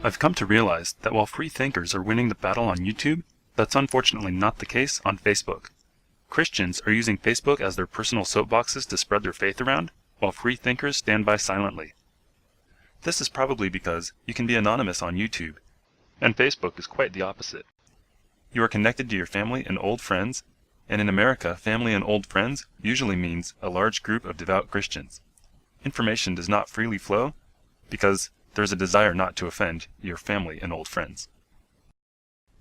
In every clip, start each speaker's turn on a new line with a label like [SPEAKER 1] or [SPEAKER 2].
[SPEAKER 1] I've come to realize that while free thinkers are winning the battle on YouTube, that's unfortunately not the case on Facebook. Christians are using Facebook as their personal soapboxes to spread their faith around, while free thinkers stand by silently. This is probably because you can be anonymous on YouTube, and Facebook is quite the opposite. You are connected to your family and old friends, and in America, family and old friends usually means a large group of devout Christians. Information does not freely flow because there is a desire not to offend your family and old friends.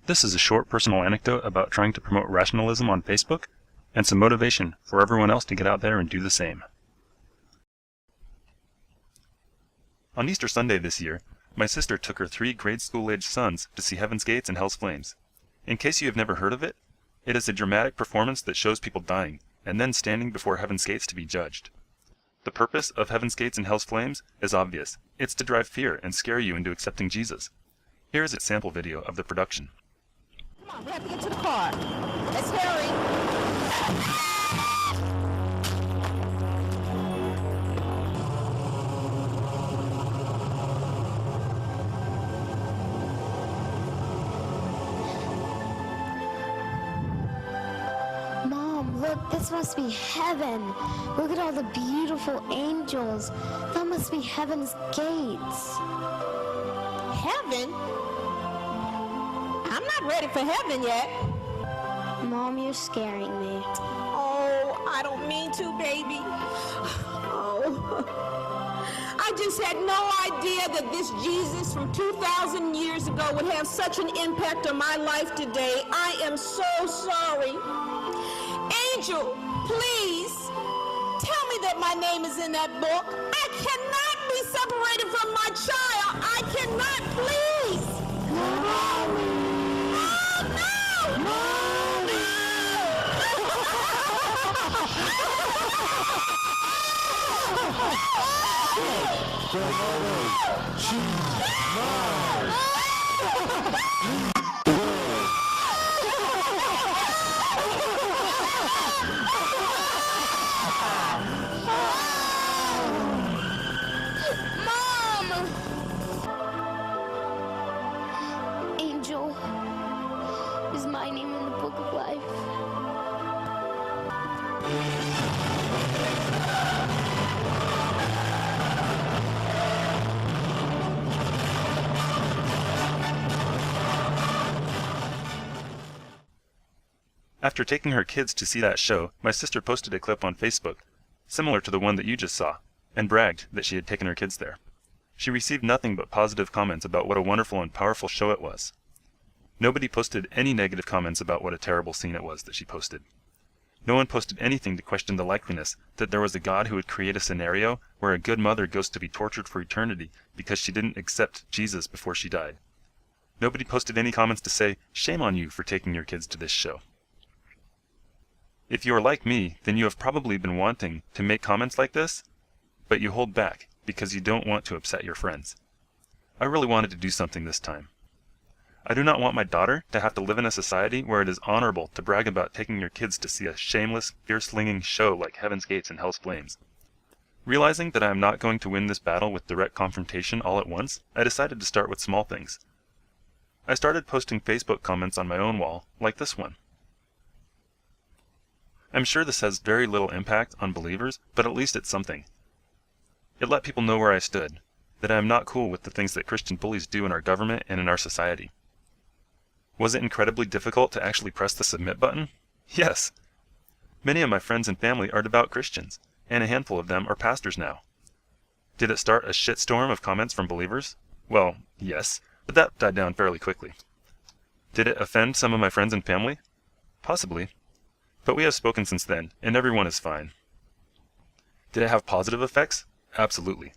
[SPEAKER 1] This is a short personal anecdote about trying to promote rationalism on Facebook, and some motivation for everyone else to get out there and do the same. On Easter Sunday this year, my sister took her 3 grade school-aged sons to see Heaven's Gates and Hell's Flames. In case you have never heard of it, it is a dramatic performance that shows people dying, and then standing before Heaven's Gates to be judged. The purpose of Heaven's Gates and Hell's Flames is obvious. It's to drive fear and scare you into accepting Jesus. Here is a sample video of the production.
[SPEAKER 2] Come on, we have to get to the car. Let's hurry.
[SPEAKER 3] Mom, look, this must be heaven. Look at all the beautiful angels. That must be heaven's gates.
[SPEAKER 2] Heaven? I'm not ready for heaven yet.
[SPEAKER 3] Mom, you're scaring me.
[SPEAKER 2] Oh, I don't mean to, baby. Oh. I just had no idea that this Jesus from 2,000 years ago would have such an impact on my life today. I am so sorry. Angel, please, tell me that my name is in that book. I cannot be separated from my child. I cannot, please. Oh,
[SPEAKER 3] Angel, is my name in the book of life?
[SPEAKER 1] After taking her kids to see that show, my sister posted a clip on Facebook, similar to the one that you just saw, and bragged that she had taken her kids there. She received nothing but positive comments about what a wonderful and powerful show it was. Nobody posted any negative comments about what a terrible scene it was that she posted. No one posted anything to question the likeliness that there was a God who would create a scenario where a good mother goes to be tortured for eternity because she didn't accept Jesus before she died. Nobody posted any comments to say, "Shame on you for taking your kids to this show." If you are like me, then you have probably been wanting to make comments like this, but you hold back because you don't want to upset your friends. I really wanted to do something this time. I do not want my daughter to have to live in a society where it is honorable to brag about taking your kids to see a shameless, fear-slinging show like Heaven's Gates and Hell's Flames. Realizing that I am not going to win this battle with direct confrontation all at once, I decided to start with small things. I started posting Facebook comments on my own wall, like this one. I'm sure this has very little impact on believers, but at least it's something. It let people know where I stood, that I am not cool with the things that Christian bullies do in our government and in our society. Was it incredibly difficult to actually press the submit button? Yes. Many of my friends and family are devout Christians, and a handful of them are pastors now. Did it start a shitstorm of comments from believers? Well, yes, but that died down fairly quickly. Did it offend some of my friends and family? Possibly. But we have spoken since then, and everyone is fine. Did it have positive effects? Absolutely.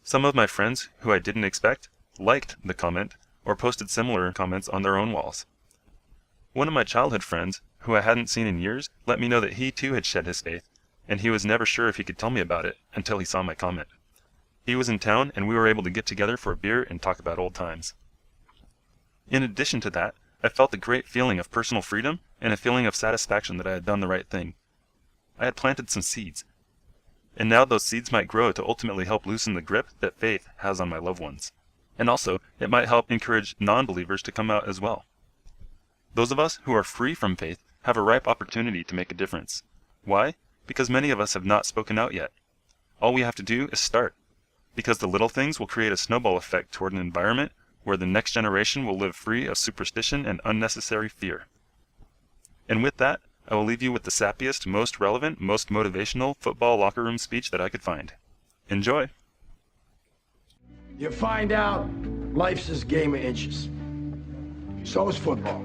[SPEAKER 1] Some of my friends, who I didn't expect, liked the comment, or posted similar comments on their own walls. One of my childhood friends, who I hadn't seen in years, let me know that he too had shed his faith, and he was never sure if he could tell me about it until he saw my comment. He was in town, and we were able to get together for a beer and talk about old times. In addition to that, I felt a great feeling of personal freedom and a feeling of satisfaction that I had done the right thing. I had planted some seeds, and now those seeds might grow to ultimately help loosen the grip that faith has on my loved ones. And also, it might help encourage non-believers to come out as well. Those of us who are free from faith have a ripe opportunity to make a difference. Why? Because many of us have not spoken out yet. All we have to do is start. Because the little things will create a snowball effect toward an environment where the next generation will live free of superstition and unnecessary fear. And with that, I will leave you with the sappiest, most relevant, most motivational football locker room speech that I could find. Enjoy!
[SPEAKER 4] You find out life's this game of inches. So is football.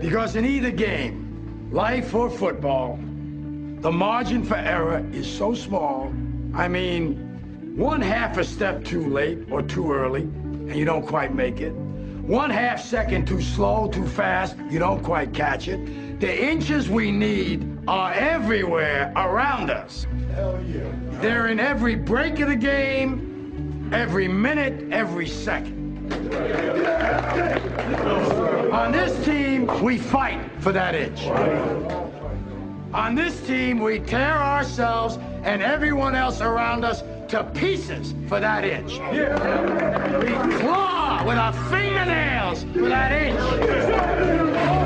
[SPEAKER 4] Because in either game, life or football, the margin for error is so small. I mean, 1/2 a step too late or too early, and you don't quite make it. 1/2 second too slow, too fast, you don't quite catch it. The inches we need are everywhere around us. Hell yeah. They're in every break of the game, every minute, every second. On this team, we fight for that inch. On this team, we tear ourselves and everyone else around us to pieces for that inch. We claw with our fingernails for that inch.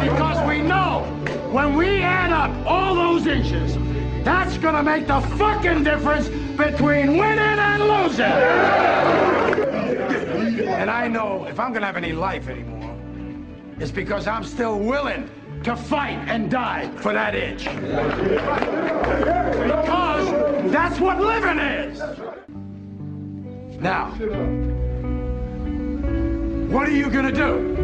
[SPEAKER 4] Because we know when we add up all those inches, that's gonna make the fucking difference between winning and losing. And I know if I'm gonna have any life anymore, it's because I'm still willing to fight and die for that inch. Because that's what living is. Now, what are you gonna do?